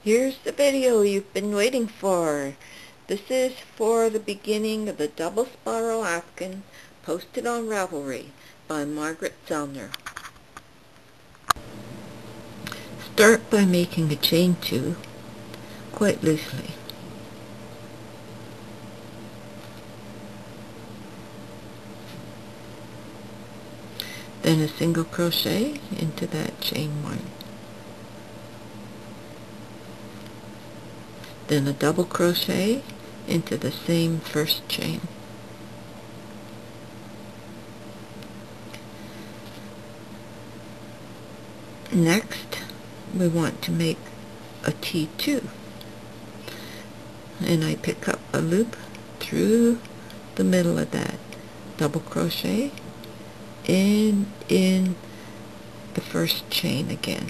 Here's the video you've been waiting for. This is for the beginning of the Double Spiral Afghan posted on Ravelry by Margaret Zellner. Start by making a chain 2 quite loosely. Then a single crochet into that chain 1. Then a double crochet into the same first chain. Next, we want to make a T2, and I pick up a loop through the middle of that, double crochet and in the first chain again,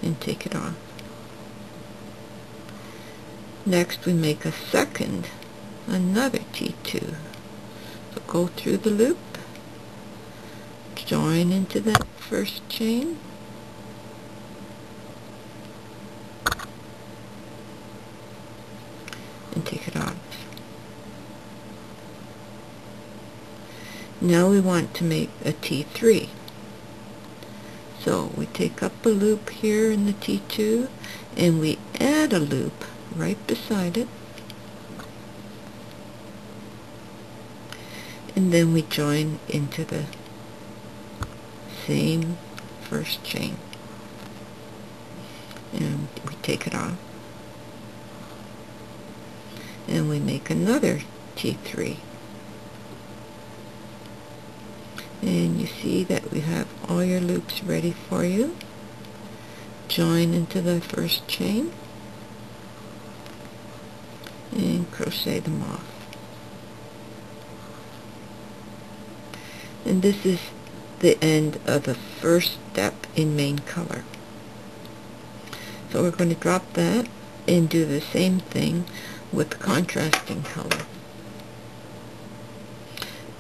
and take it off. Next we make a second, another T2. So go through the loop, join into that first chain, and take it off. Now we want to make a T3. So we take up a loop here in the T2 and we add a loop right beside it, and then we join into the same first chain, and we take it off and we make another T3, and you see that we have all your loops ready for you. Join into the first chain and crochet them off. And this is the end of the first step in main color. So we're going to drop that and do the same thing with the contrasting color.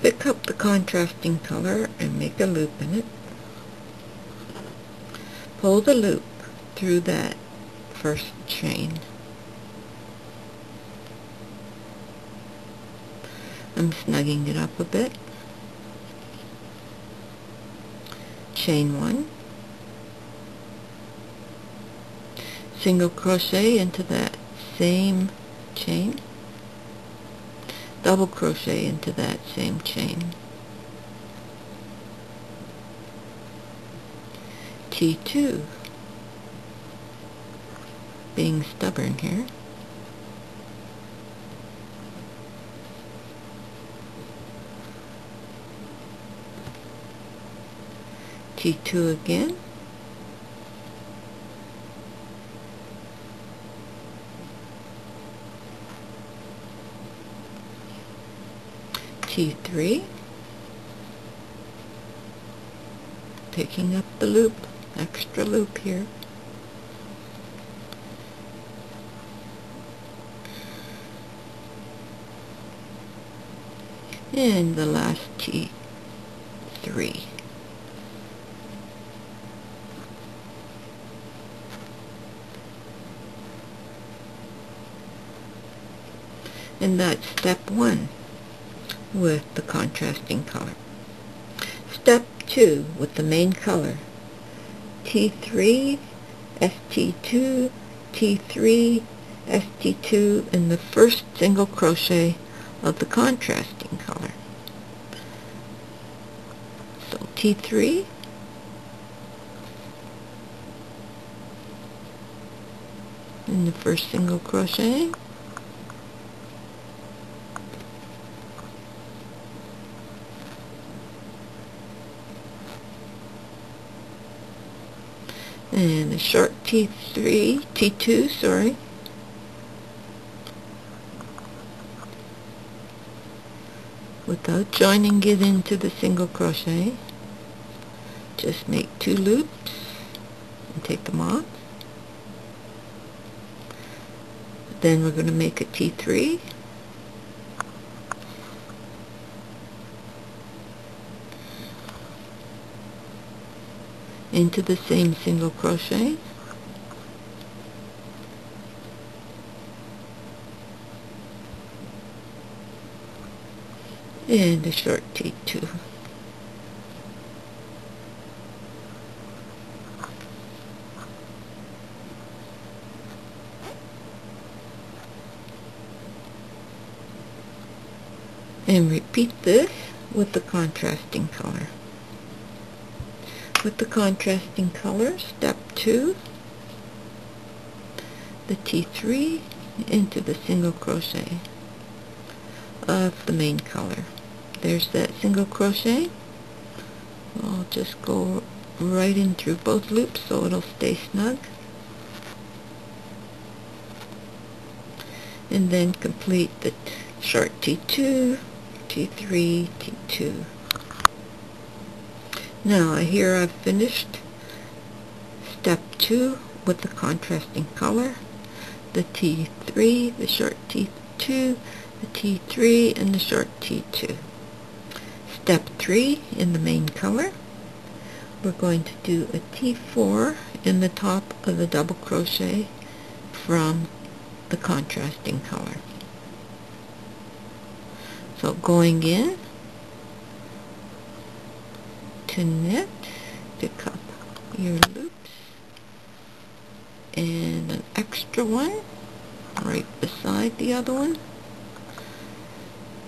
Pick up the contrasting color and make a loop in it. Pull the loop through that first chain. I'm snugging it up a bit. Chain 1, single crochet into that same chain, double crochet into that same chain, T2, being stubborn here, T2 again, T3, picking up the loop, extra loop here, and the last T3. And that's step 1 with the contrasting color. Step 2 with the main color. T3, ST2, T3, ST2 in the first single crochet of the contrasting color. So T3, in the first single crochet, and a short T2, sorry, without joining it into the single crochet. Just make 2 loops and take them off. Then we're going to make a T3, into the same single crochet, and a short T2. And repeat this with the contrasting color. With the contrasting color, step 2, the T3 into the single crochet of the main color. There's that single crochet. I'll just go right in through both loops so it'll stay snug. And then complete the short T2, T3, T2. Now here I've finished step 2 with the contrasting color, the T3, the short T2, the T3, and the short T2. Step 3 in the main color, we're going to do a T4 in the top of the double crochet from the contrasting color. So going in to knit, pick up your loops and an extra one right beside the other one.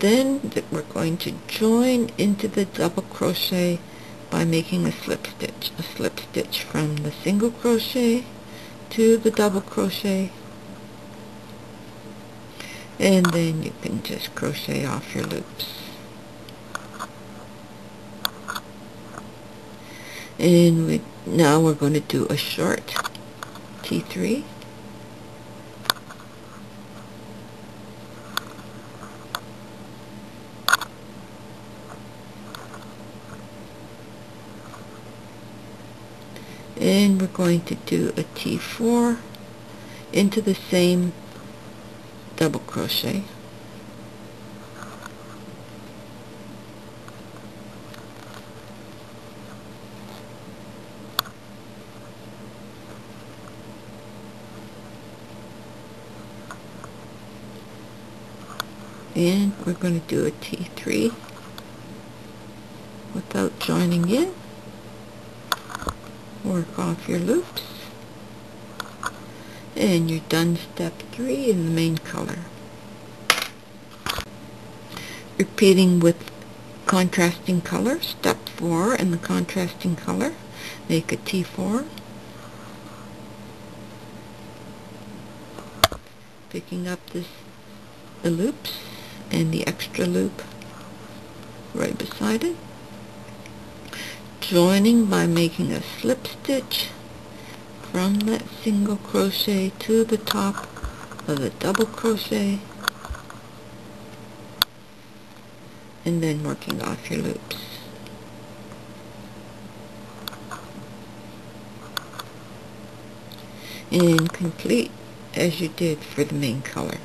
Then we're going to join into the double crochet by making a slip stitch from the single crochet to the double crochet, and then you can just crochet off your loops. And now we're going to do a short T3, and we're going to do a T4 into the same double crochet, and we're going to do a T3 without joining in. Work off your loops, and you're done step 3 in the main color. Repeating with contrasting color, step 4 in the contrasting color, make a T4, picking up the loops and the extra loop right beside it, joining by making a slip stitch from that single crochet to the top of the double crochet, and then working off your loops. And complete as you did for the main color.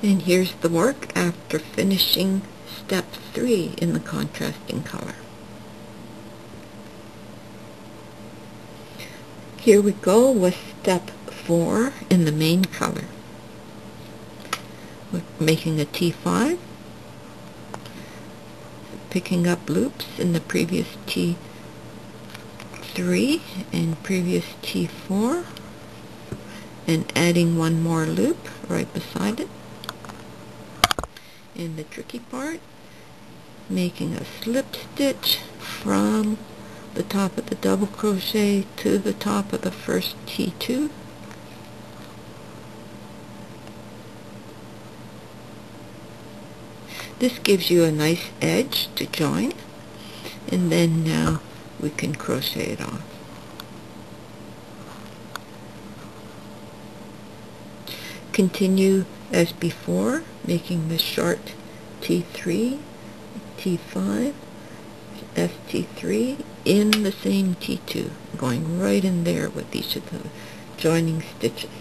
And here's the work after finishing step 3 in the contrasting color. Here we go with step 4 in the main color. We're making a T5, picking up loops in the previous T3 and previous T4, and adding one more loop right beside it. In the tricky part, making a slip stitch from the top of the double crochet to the top of the first T2, this gives you a nice edge to join, and then now we can crochet it off. Continue as before, making the short T3, T5, ST3 in the same T2, going right in there with each of the joining stitches.